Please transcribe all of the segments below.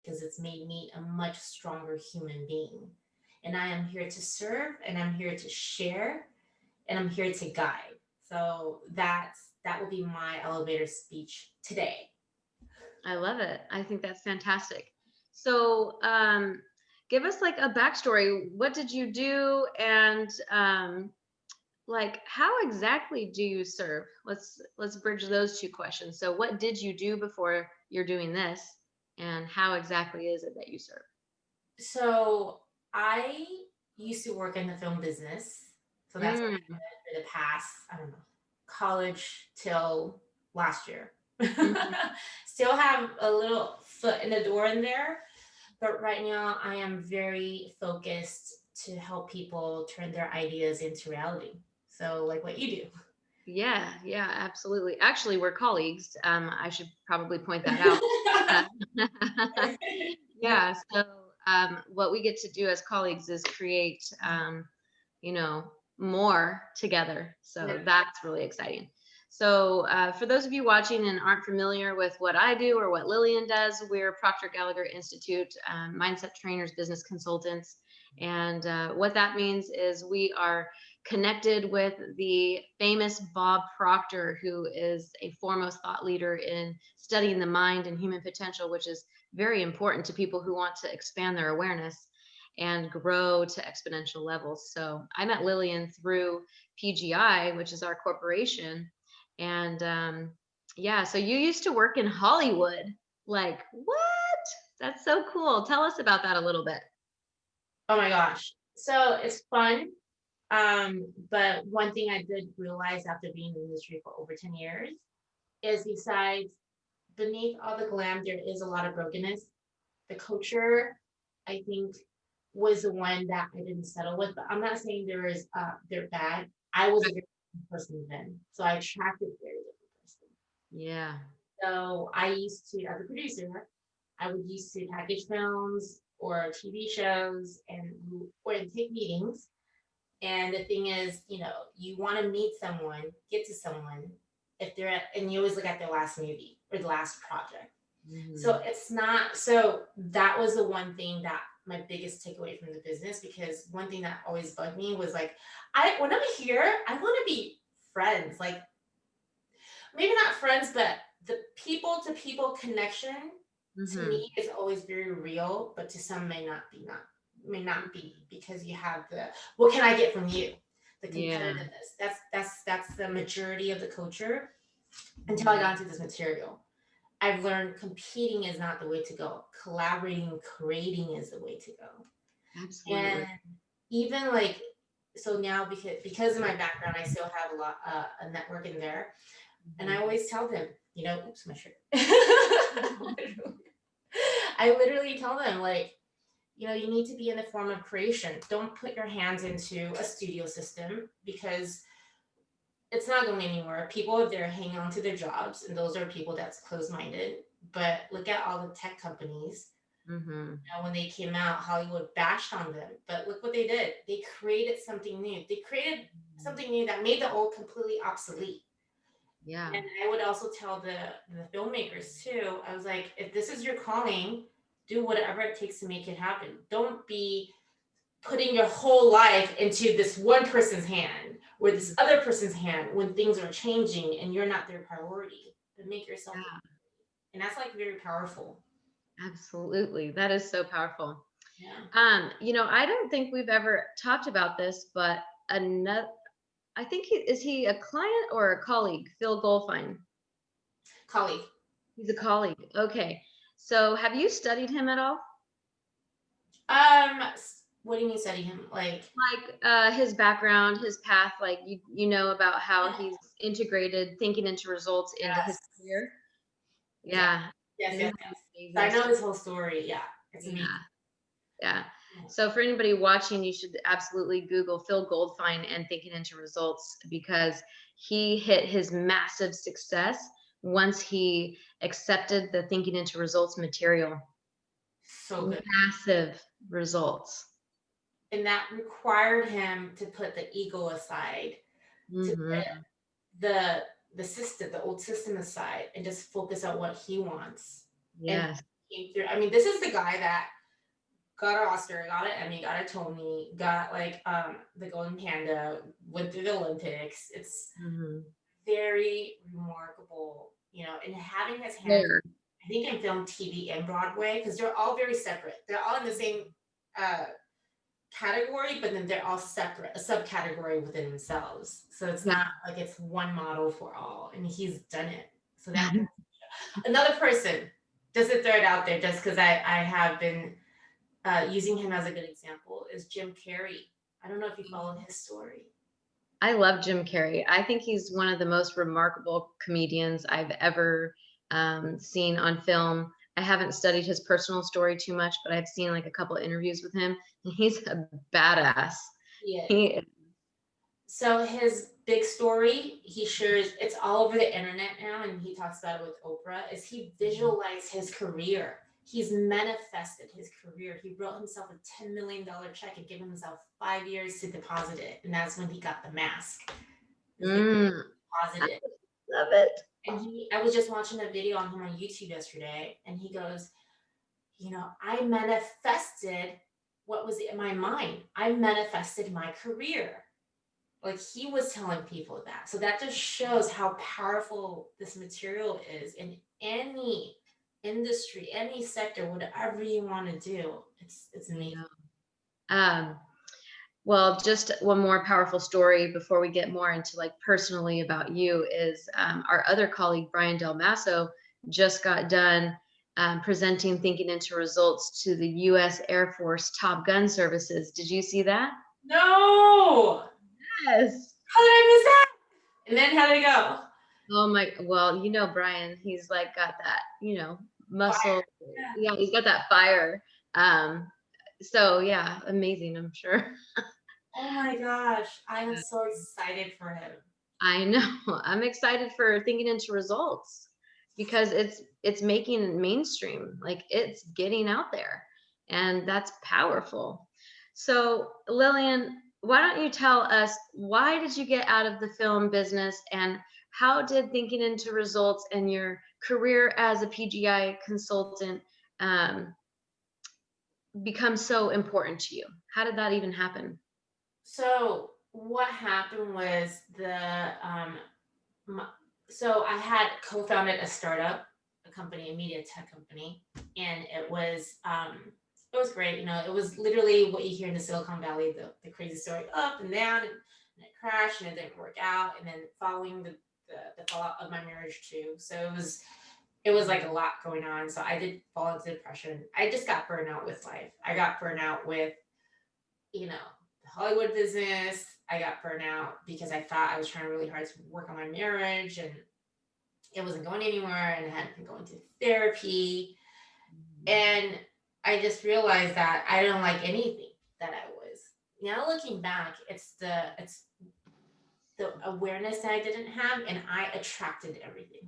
because it's made me a much stronger human being. And I am here to serve, and I'm here to share, and I'm here to guide. So that will be my elevator speech today. I love it. I think that's fantastic. So, give us like a backstory. What did you do, and like how exactly do you serve? Let's bridge those two questions. So, what did you do before you're doing this, and how exactly is it that you serve? So I used to work in the film business. So that's what Mm, I did for the past, I don't know, college till last year. mhm. Still have a little foot in the door in there, but right now I am very focused to help people turn their ideas into reality. So like what you Yeah, yeah, absolutely. Actually, we're colleagues. I should probably point that out. do. Uh, yeah. So, what we get to do as colleagues is create, you know, more together. Yeah. So that's really exciting. So, for those of you watching and aren't familiar with what I do or what Lillian does, we're Proctor Gallagher Institute mindset trainers, business consultants. And what that means is we are connected with the famous Bob Proctor, who is a foremost thought leader in studying the mind and human potential, which is very important to people who want to expand their awareness and grow to exponential levels. So I met Lillian through PGI, which is our corporation. And yeah, so you used to work in Hollywood. Like, what? That's so cool. Tell us about that a little bit. Oh my gosh. So it's fun. But one thing I did realize after being in the industry for over 10 years is besides beneath all the glam, there is a lot of brokenness. The culture, I think, was the one that I didn't settle with. But I'm not saying they're bad. I was a very different person then. So I attracted a very different person. Yeah. So I used to, as a producer, I would used to package films or TV shows and or take meetings. And the thing is, you want to meet someone, get to someone if they're at, and you always look at their last movie or the last project. So Mhm. it's not, so that was the one thing that my biggest takeaway from the business, because one thing that always bugged me was like, when I'm here, I want to be friends. Like maybe not friends, but the people to people connection to Mhm. me is always very real, but to some may not be because you have the what can I get from you? The Yeah. competitiveness. That's the majority of the culture until I Mhm. got into this material. I've learned competing is not the way to go. Collaborating, creating is the way to go. And Absolutely. even like so now because of my background, I still have a network in there, and I Mhm. always tell them, oops, my shirt. I literally tell them, like, you need to be in the form of creation. Don't put your hands into a studio system because it's not going anywhere. People are there hanging on to their jobs, and those are people that's closed minded. But look at all the tech companies. Mhm. When they came out, Hollywood bashed on them. But look what they did. They created something new. They created Mhm. something new that made the old completely obsolete. Yeah. And I would also tell the filmmakers too. I was like, if this is your calling, do whatever it takes to make it happen. Don't be putting your whole life into this one person's hand or this Mhm. other person's hand when things are changing and you're not their priority. But make yourself the Yeah. priority. And that's like very powerful. Absolutely. That is so powerful. Yeah. I don't think we've ever talked about this, but another, I think is he a client or a colleague? Phil Goldfine. Colleague. He's a colleague. Okay. So have you studied him at all? What do you mean study him? Like, Like his background, his path, like you know about how he's integrated thinking into results into his yes. career. Yeah. Yeah. Yes, Isn't yes, that yes. So I amazing know stuff? his whole story. Yeah. It's amazing. Yeah. Yeah. Yeah. So for anybody watching, you should absolutely Google Phil Goldfine and Thinking into Results, because he hit his massive success once he accepted the Thinking into Results material. So good. Massive results. And that required him to put the ego aside, to put Hmm. the the old system aside, and just focus on what he wants. And Yes. came through. I mean, this is the guy that got an Oscar, got an Emmy, got a Tony, got like the Golden Panda, went through the Olympics. It's Mhm. very remarkable, you know, and having his hand, There. I think in film, TV, and Broadway, because they're all very separate. They're all in the same uh, category, but then they're all separate, a subcategory within themselves. So it's Yeah. not like it's one model for all, and he's done it. So that another person, just to throw it out there, just because I have been using him as a good example, is Jim Carrey. I don't know if you followed his story. I love Jim Carrey. I think he's one of the most remarkable comedians I've ever seen on film. I haven't studied his personal story too much, but I've seen like a couple of interviews with him, and he's a badass. He is. He, So his big story, he shares, it's all over the internet now, and he talks about it with Oprah, is he visualized his career. He's manifested his career. He wrote himself a $10 million check and gave himself 5 years to deposit it. And that's when he got the mask. I Deposit it. love it. And I was just watching a video on him on YouTube yesterday, and he goes, you know, I manifested what was in my mind. I manifested my career. Like he was telling people that. So that just shows how powerful this material is in any industry, any sector, whatever you want to do. It's amazing. Um, well, just one more powerful story before we get more into like personally about you is our other colleague, Brian Del Masso, just got done presenting Thinking into Results to the U.S. Air Force Top Gun services. Did you see that? No. Yes. How did I miss that? And then how did it go? Oh my, well, you know, Brian, he's like got that, you know, muscle. Yeah, he's got that fire. So yeah, amazing, I'm sure. Oh my gosh. I am so excited for him. I know. I'm excited for Thinking into Results because it's making it mainstream. Like it's getting out there, and that's powerful. So, Lillian, why don't you tell us why did you get out of the film business and how did Thinking into Results and your career as a PGI consultant become so important to you? How did that even happen? So what happened was so I had co-founded a startup, a company, a media tech company, and it was great. You know, it was literally what you hear in the Silicon Valley, the crazy story, up and down, and it crashed and it didn't work out, and then following the fallout of my marriage too. So it was like a lot going on. So I did fall into depression. I just got burned out with life. I got burned out with, you know, the Hollywood business. I got burned out because I thought I was trying really hard to work on my marriage and it wasn't going anywhere, and I hadn't been going to therapy. And I just realized that I don't like anything that I was. Now looking back, it's the awareness that I didn't have, and I attracted everything.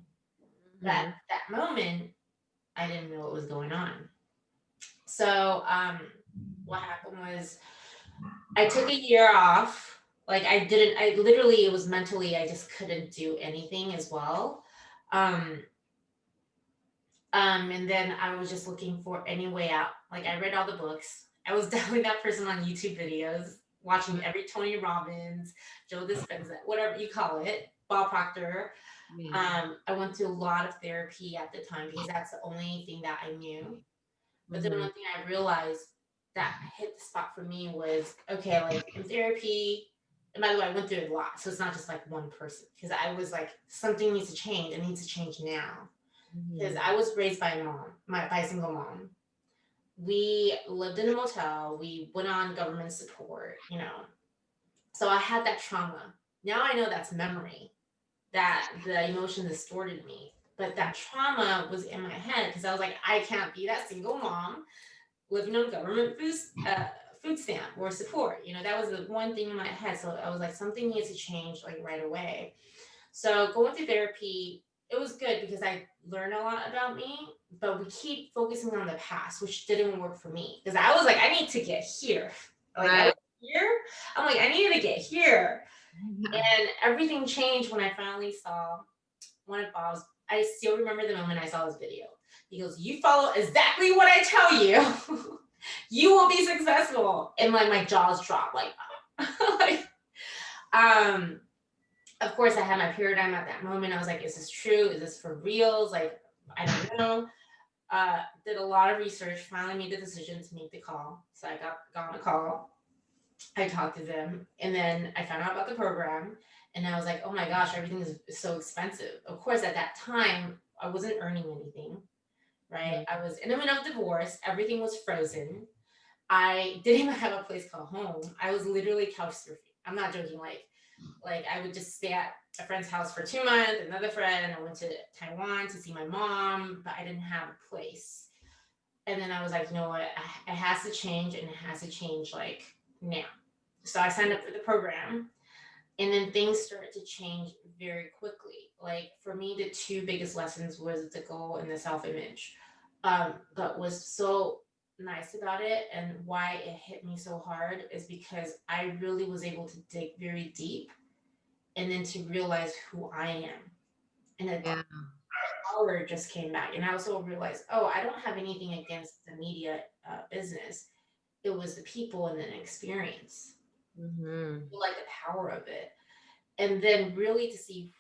That moment, I didn't know what was going on. So what happened was I took a year off. Like I literally, it was mentally, I just couldn't do anything as well. Um, and then I was just looking for any way out. Like I read all the books. I was definitely that person on YouTube videos, watching every Tony Robbins, Joe Dispenza, whatever you call it, Bob Proctor. I went to a lot of therapy at the time because that's the only thing that I knew. But then one thing I realized that hit the spot for me was, okay, like in therapy, and by the way, I went through it a lot. So it's not just like one person because I was like, something needs to change. It needs to change now. Because I was raised by a mom, by a single mom. We lived in a motel. We went on government support, you know. So I had that trauma. Now I know that's memory, that the emotion distorted me. But that trauma was in my head because I was like, I can't be that single mom living on government food stamp or support. You know, that was the one thing in my head. So I was like, something needs to change like right away. So going through therapy, it was good because I learned a lot about me, but we keep focusing on the past, which didn't work for me. Because I was like, I need to get here. Like I was here. I'm like, I needed to get here. And everything changed when I finally saw one of Bob's. I still remember the moment I saw this video. He goes, you follow exactly what I tell you. You will be successful. And like my jaws drop, like, like, of course I had my paradigm at that moment. I was like, is this true? Is this for reals? Like, I don't know. Did a lot of research, finally made the decision to make the call. So I got on a call. I talked to them, and then I found out about the program, and I was like, oh my gosh, everything is so expensive. Of course, at that time, I wasn't earning anything, right? I was in the middle of divorce, everything was frozen. I didn't even have a place called home. I was literally couch surfing. I'm not joking. Like I would just stay at a friend's house for 2 months, another friend. I went to Taiwan to see my mom, but I didn't have a place. And then I was like, you know what? It has to change, and it has to change like now. So I signed up for the program, and then things started to change very quickly. Like for me, the two biggest lessons was the goal and the self-image. But was so nice about it and why it hit me so hard is because I really was able to dig very deep and then to realize who I am. And the Yeah. power just came back. And I also realized, oh, I don't have anything against the media business. It was the people and the experience, like the power of it. And then really to see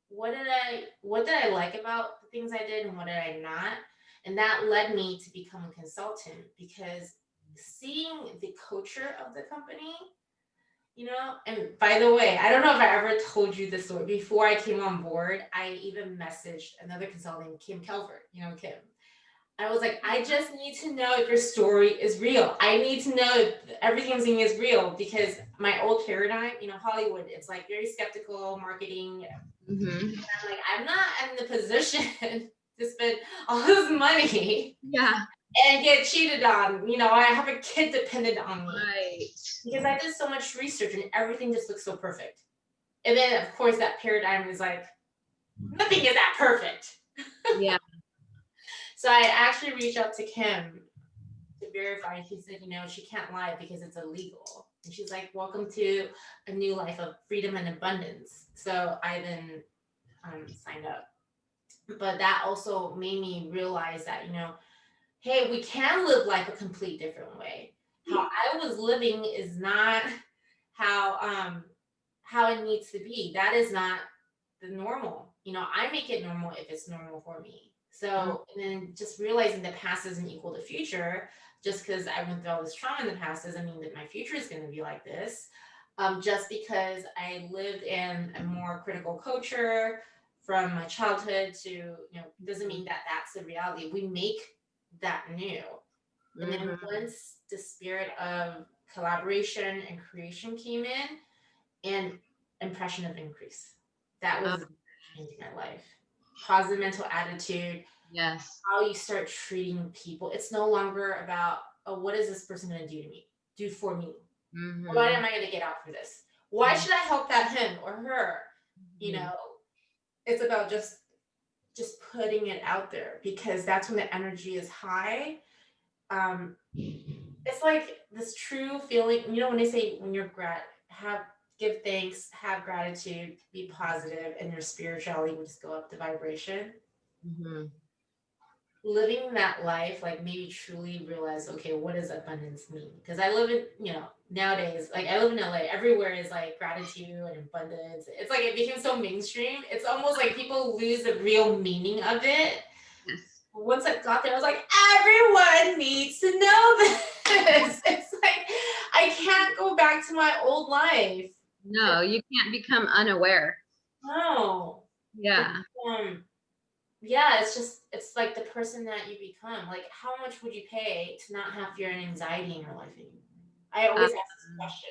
what did I like about the things I did and what did I not. And that led me to become a consultant because seeing the culture of the company, and by the way, I don't know if I ever told you this story. Before I came on board, I even messaged another consultant, Kim Calvert, Kim. I was like, I just need to know if your story is real. I need to know if everything I'm seeing is real because my old paradigm, Hollywood, it's like very skeptical marketing. I'm like, I'm not in the position to spend all this money and get cheated on. I have a kid dependent on me. Right. Because I did so much research and everything just looks so perfect. And then, of course, that paradigm is like, nothing is that perfect. Yeah. So I actually reached out to Kim to verify. She said, she can't lie because it's illegal. And she's like, welcome to a new life of freedom and abundance. So I then signed up. But that also made me realize that, hey, we can live life a complete different way. How I was living is not how it needs to be. That is not the normal. I make it normal if it's normal for me. So and then just realizing the past doesn't equal the future. Just because I went through all this trauma in the past doesn't mean that my future is going to be like this. Just because I lived in a more critical culture from my childhood to, doesn't mean that that's the reality. We make that new. And then once the spirit of collaboration and creation came in, and impression of increase, that was changing my life. Positive mental attitude. Yes. How you start treating people. It's no longer about, oh, what is this person going to do for me? What am I going to get out for this? Why should I help him or her? It's about just putting it out there because that's when the energy is high. It's like this true feeling, when they say when you're give thanks, have gratitude, be positive, and your spirituality will just go up the vibration. Living that life, like maybe truly realize, okay, what does abundance mean? Because I live in, nowadays, like I live in LA, everywhere is like gratitude and abundance. It's like it became so mainstream. It's almost like people lose the real meaning of it. Once I got there, I was like, everyone needs to know this. It's like, I can't go back to my old life. No, you can't become unaware. No. Yeah. It's like the person that you become. Like, how much would you pay to not have fear and anxiety in your life anymore? I always ask this question.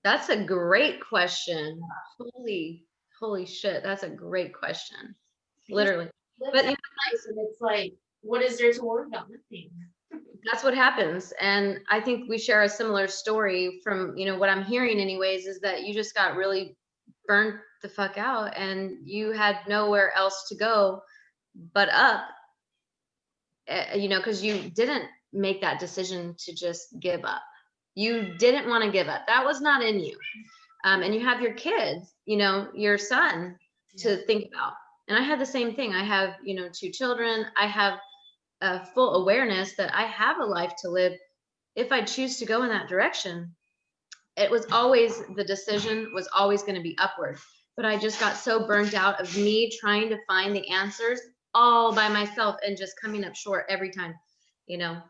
That's a great question. Holy shit, that's a great question. Literally. But it's like, what is there to worry about? Nothing. That's what happens. And I think we share a similar story from, what I'm hearing anyways, is that you just got really burnt the fuck out and you had nowhere else to go but up, because you didn't make that decision to just give up. You didn't want to give up. That was not in you. And you have your kids, your son to think about. And I had the same thing. I have, 2 children. I have a full awareness that I have a life to live if I choose to go in that direction. It was always, the decision was always going to be upward. But I just got so burnt out of me trying to find the answers all by myself and just coming up short every time, you know.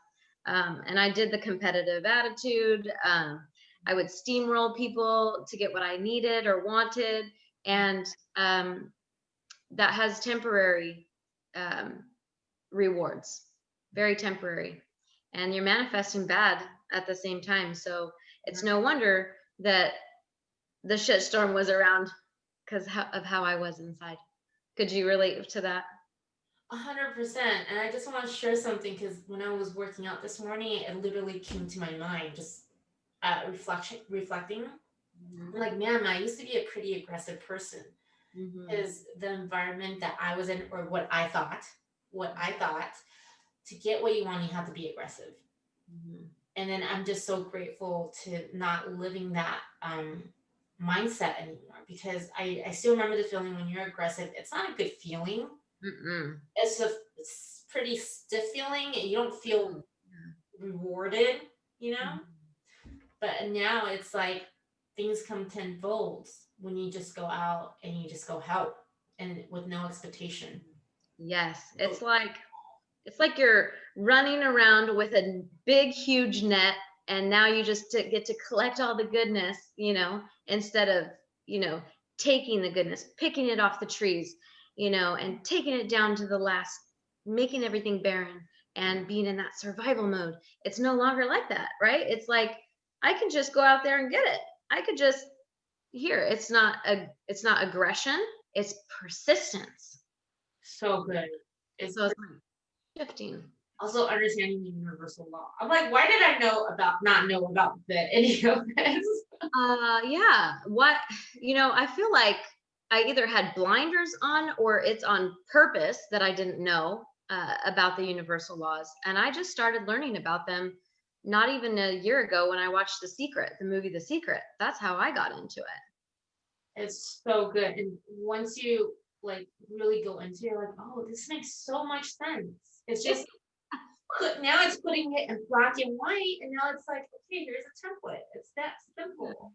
And I did the competitive attitude. I would steamroll people to get what I needed or wanted. And that has temporary um, rewards, very temporary. And you're manifesting bad at the same time. So it's no wonder that the shitstorm was around because of how I was inside. Could you relate to that? 100%. And I just want to share something because when I was working out this morning, it literally came to my mind, just reflecting. I'm like, man, I used to be a pretty aggressive person. Is the environment that I was in, or what I thought, to get what you want, you have to be aggressive. And then I'm just so grateful to not living that mindset anymore, because I still remember the feeling when you're aggressive. It's not a good feeling. It's a pretty stiff feeling, and you don't feel rewarded, you know. But now it's like things come tenfold when you just go out and you just go help, and with no expectation. Yes, it's like you're running around with a big, huge net, and now you just get to collect all the goodness, instead of, taking the goodness, picking it off the trees, and taking it down to the last, making everything barren and being in that survival mode. It's no longer like that, right? It's like I can just go out there and get it. I could just here. It's not aggression. It's persistence. So good. It's So it's shifting. also understanding the universal law. I'm like, why did I not know about any of this? Yeah. What, I feel like I either had blinders on or it's on purpose that I didn't know about the universal laws. And I just started learning about them not even a year ago when I watched the movie The Secret. That's how I got into it. It's so good. And once you like really go into it, you're like, oh, this makes so much sense. It's just now it's putting it in black and white, and now it's like, okay, here's a template. It's that simple.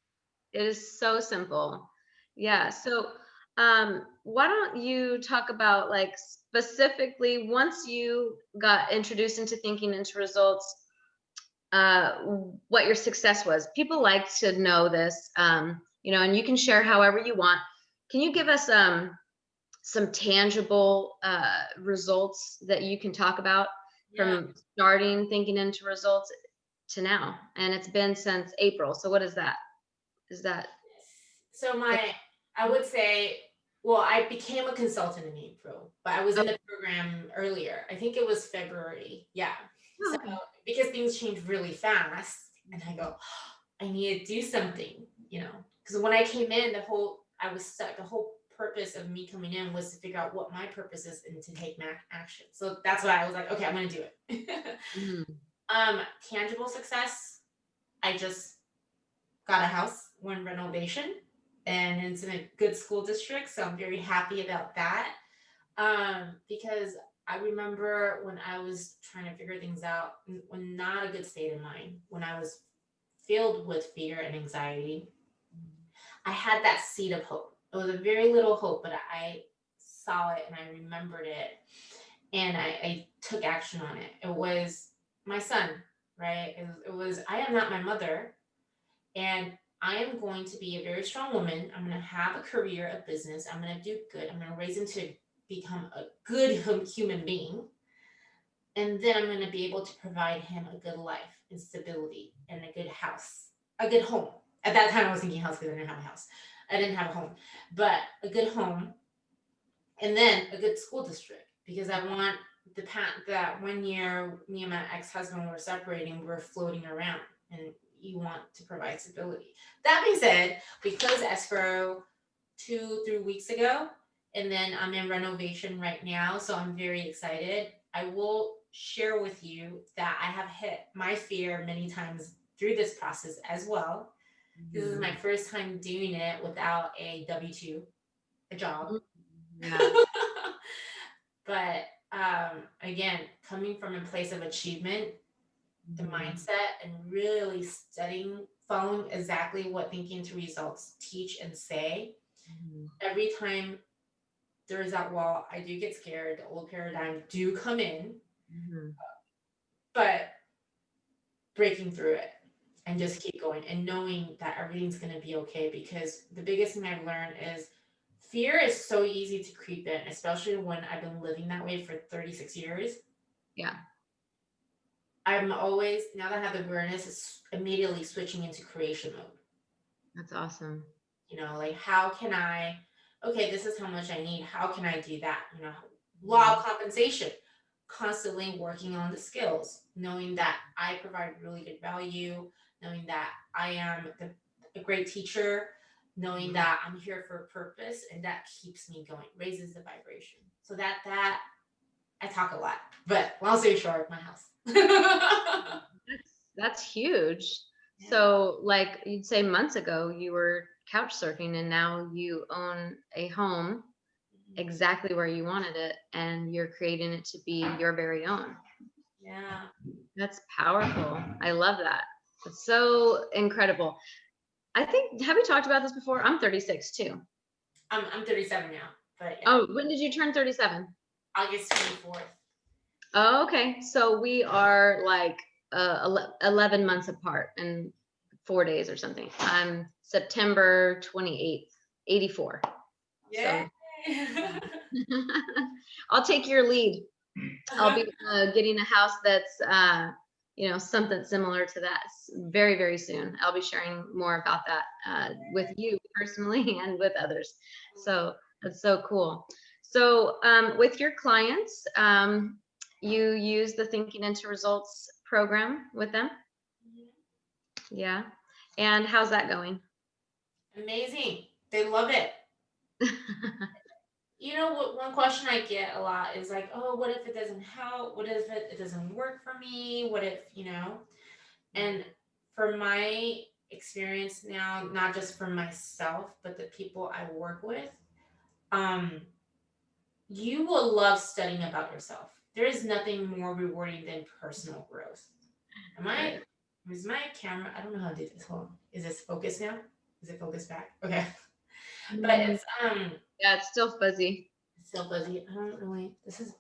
It is so simple. Yeah. So why don't you talk about, like, specifically once you got introduced into thinking into results, what your success was? People like to know this, and you can share however you want. Can you give us some tangible results that you can talk about from starting thinking into results to now? And it's been since April. So what is that? Is that So I would say, well, I became a consultant in April, but I was in the program earlier. I think it was February. Yeah. So because things change really fast, and I go, I need to do something, because when I came in, I was stuck. The whole purpose of me coming in was to figure out what my purpose is and to take action. So that's why I was like, okay, I'm going to do it. Tangible success. I just got a house. We're in renovation, and it's in a good school district. So I'm very happy about that. Because I remember when I was trying to figure things out, when not a good state of mind, when I was filled with fear and anxiety, I had that seed of hope. It was a very little hope, but I saw it and I remembered it, and I took action on it. It was my son, right? It was I am not my mother, and I am going to be a very strong woman. I'm going to have a career, a business. I'm going to do good. I'm going to raise him to become a good human being. And then I'm going to be able to provide him a good life and stability and a good house, a good home. At that time, I was thinking house because I didn't have a house. I didn't have a home, but a good home, and then a good school district, because I want that 1 year me and my ex-husband were separating, we were floating around, and you want to provide stability. That being said, we closed escrow 2-3 weeks ago, and then I'm in renovation right now, so I'm very excited. I will share with you that I have hit my fear many times through this process as well. This is my first time doing it without a W-2, a job. Yeah. But again, coming from a place of achievement, the mindset, and really studying, following exactly what thinking to results teach and say, every time there is that wall, I do get scared. The old paradigm do come in, but breaking through it and just keep going and knowing that everything's going to be okay. Because the biggest thing I've learned is fear is so easy to creep in, especially when I've been living that way for 36 years. Yeah. I'm always, now that I have the awareness, it's immediately switching into creation mode. That's awesome. You know, like, how can I, okay, this is how much I need. How can I do that? You know, law of compensation, constantly working on the skills, knowing that I provide really good value, knowing that I am a great teacher, knowing that I'm here for a purpose, and that keeps me going, raises the vibration. So that I talk a lot, but long story short, my house. That's huge. Yeah. So like you'd say months ago, you were couch surfing and now you own a home exactly where you wanted it and you're creating it to be your very own. Yeah. That's powerful. I love that. It's so incredible. I think, have we talked about this before? I'm 36 too. I'm 37 now, but yeah. Oh, when did you turn 37? August 24th. Oh, okay. So we are like 11 months apart and 4 days or something. I'm September 28th, 84. Yeah. So, I'll take your lead. I'll be getting a house that's, something similar to that very, very soon. I'll be sharing more about that with you personally and with others. So that's so cool. So with your clients, you use the Thinking into Results program with them? Yeah. And how's that going? Amazing. They love it. You know what? One question I get a lot is like, oh, what if it doesn't help? What if it doesn't work for me? What if, And for my experience now, not just for myself, but the people I work with, you will love studying about yourself. There is nothing more rewarding than personal growth. Is my camera? I don't know how to do this. Hold on. Is this focused now? Is it focused back? Okay. But it's yeah, it's still fuzzy. It's still fuzzy. I don't really. This is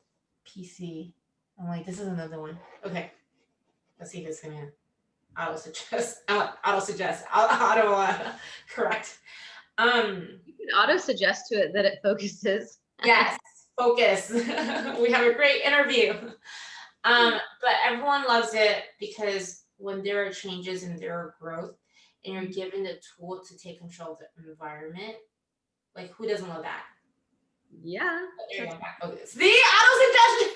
PC. I'm like, this is another one. Okay. Let's see if it's gonna auto suggest. Auto correct. You can auto suggest to it that it focuses. Yes, focus. We have a great interview. But everyone loves it because when there are changes and there are growth, and you're given the tool to take control of the environment, like, who doesn't love that? Yeah. Focus. The auto suggestion.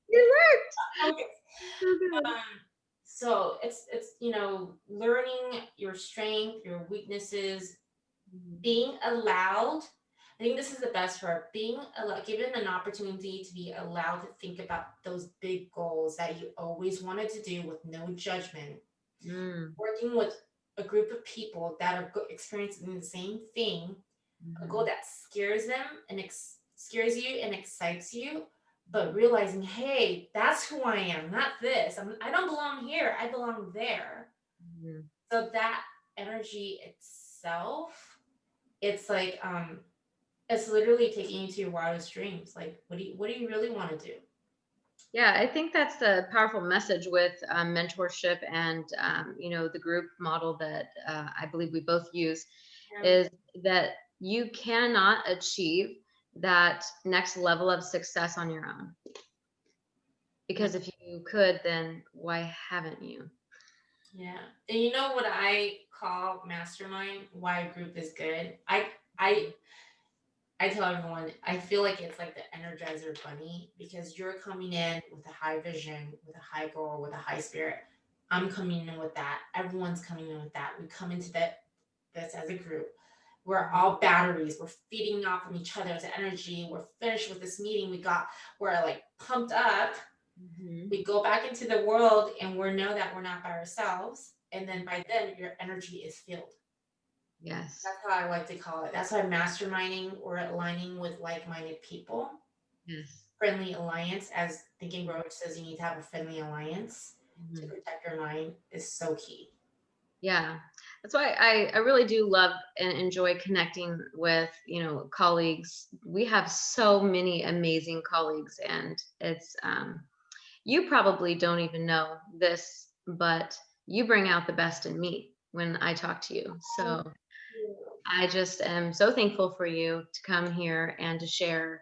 It worked. Okay. So it's learning your strength, your weaknesses, being allowed. I think this is the best part. Being allowed, given an opportunity to be allowed to think about those big goals that you always wanted to do with no judgment. Working with a group of people that are experiencing the same thing, a goal that scares them and scares you and excites you, but realizing, hey, that's who I am, not this. I don't belong here. I belong there. So that energy itself, it's like, it's literally taking you to your wildest dreams. Like, what do you really want to do? Yeah, I think that's the powerful message with mentorship and, the group model that I believe we both use is that you cannot achieve that next level of success on your own. Because if you could, then why haven't you? Yeah. And you know what I call Mastermind, why a group is good? I tell everyone, I feel like it's like the Energizer Bunny, because you're coming in with a high vision, with a high goal, with a high spirit. I'm coming in with that. Everyone's coming in with that. We come into this as a group. We're all batteries. We're feeding off of each other's energy. We're finished with this meeting. We're like pumped up. We go back into the world and we know that we're not by ourselves. And then by then your energy is filled. Yes. That's how I like to call it. That's why masterminding or aligning with like-minded people. Yes. friendly alliance, as Thinking Growth says, you need to have a friendly alliance to protect your mind is so key. Yeah, that's why I really do love and enjoy connecting with, colleagues. We have so many amazing colleagues, and it's you probably don't even know this, but you bring out the best in me when I talk to you. So I just am so thankful for you to come here and to share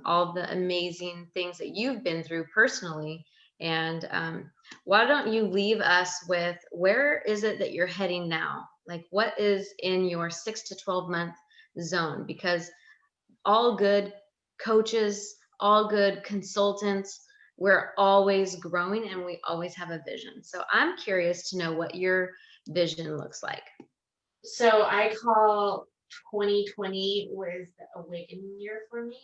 all the amazing things that you've been through personally. And why don't you leave us with, where is it that you're heading now? Like, what is in your 6 to 12 month zone? Because all good coaches, all good consultants, we're always growing and we always have a vision. So I'm curious to know what your vision looks like. So I call 2020 was the awakening year for me.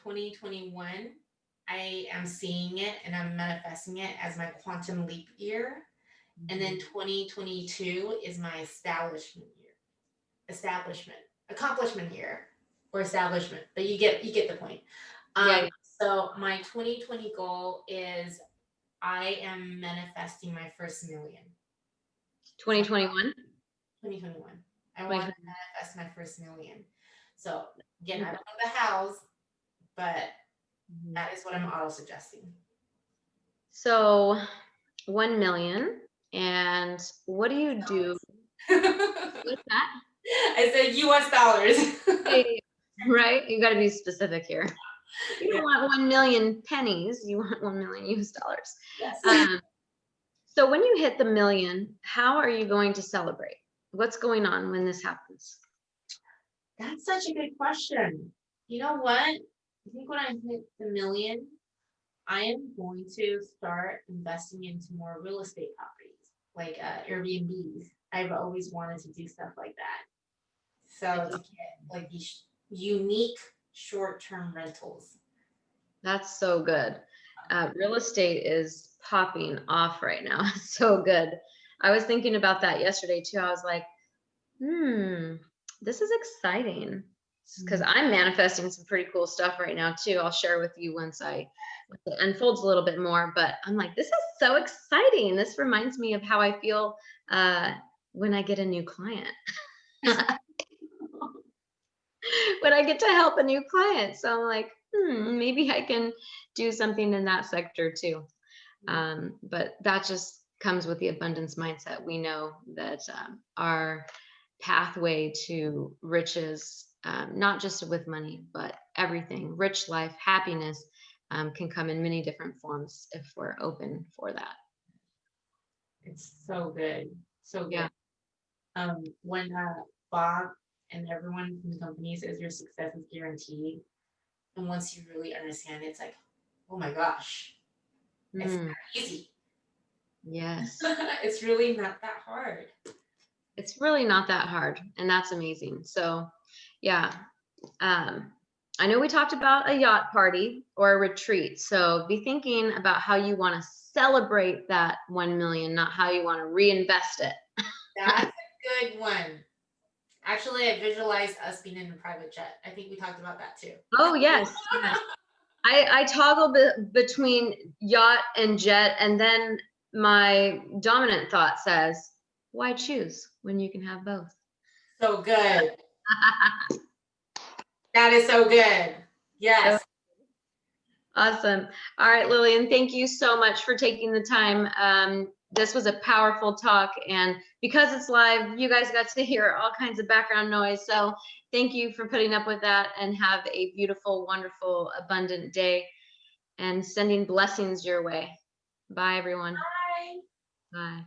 2021, I am seeing it and I'm manifesting it as my quantum leap year. And then 2022 is my accomplishment year, or establishment. But you get the point. Yeah. So my 2020 goal is I am manifesting my first million. 2021. 2021. I want to manifest my first million. So again, I don't know the hows, but that is what I'm auto suggesting. So 1 million. And what do you do? What's that? I said US dollars. Right? You got to be specific here. You don't want 1 million pennies. You want 1 million US dollars. Yes. So when you hit the million, how are you going to celebrate? What's going on when this happens? That's such a good question. You know what? I think when I hit the million, I am going to start investing into more real estate properties, like Airbnbs. I've always wanted to do stuff like that. So to get like these unique short-term rentals. That's so good. Real estate is popping off right now. It's so good. I was thinking about that yesterday too. I was like, this is exciting, because I'm manifesting some pretty cool stuff right now too. I'll share with you once it unfolds a little bit more, but I'm like, this is so exciting. This reminds me of how I feel when I get a new client. When I get to help a new client. So I'm like, maybe I can do something in that sector too. But that just comes with the abundance mindset. We know that our pathway to riches, not just with money, but everything, rich life, happiness, can come in many different forms if we're open for that. It's so good. So good. Yeah. When Bob and everyone from the company says your success is guaranteed, and once you really understand it, it's like, oh my gosh, it's not easy. Yes. It's really not that hard. It's really not that hard, and that's amazing. So yeah, I know we talked about a yacht party or a retreat, so be thinking about how you want to celebrate that 1 million, not how you want to reinvest it. That's a good one. Actually, I visualized us being in a private jet. I think we talked about that too. Oh yes, yes. I toggle between yacht and jet, and then my dominant thought says, why choose when you can have both? So good. That is so good. Yes. Awesome. All right, Lillian, thank you so much for taking the time. This was a powerful talk, and because it's live, you guys got to hear all kinds of background noise. So thank you for putting up with that, and have a beautiful, wonderful, abundant day, and sending blessings your way. Bye, everyone. Bye. Bye.